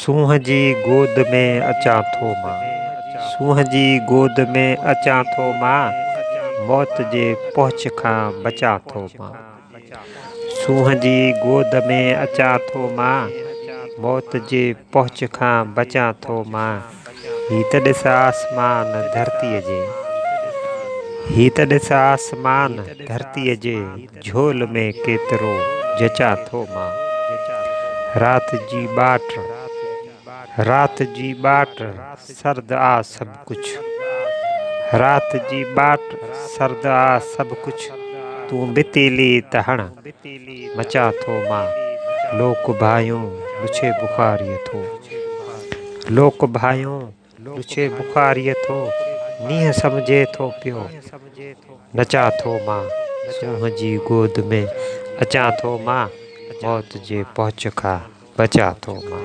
सूंह जी गोद में अचां थो मां, सूंह जी गोद में अचां थो मां, मौत जे पहुच खां बचां थो मां। सूंह जी गोद में अचां थो मां, मौत जे पहुच खां बचां थो मां। ही त ॾिस आसमान धरतीअ जे, ही त ॾिस आसमान धरतीअ जे, झोल में केतिरो जचां थो मां। रात जी बाट, रात जी बाट सर्द आ सब कुछ, रात जी बाट सर्द आ सब कुछ। तूं बितीली त हण मचां थो मां। लोक भाइयों लुछे बुखारीअ थो, लोक भाइयों लुछे बुखारीअ थो, नींहं सम्झे थो पियो नचां थो मां। सूंह जी गोद में अचां थो मां, मौत जे पहुच खां बचां थो मां।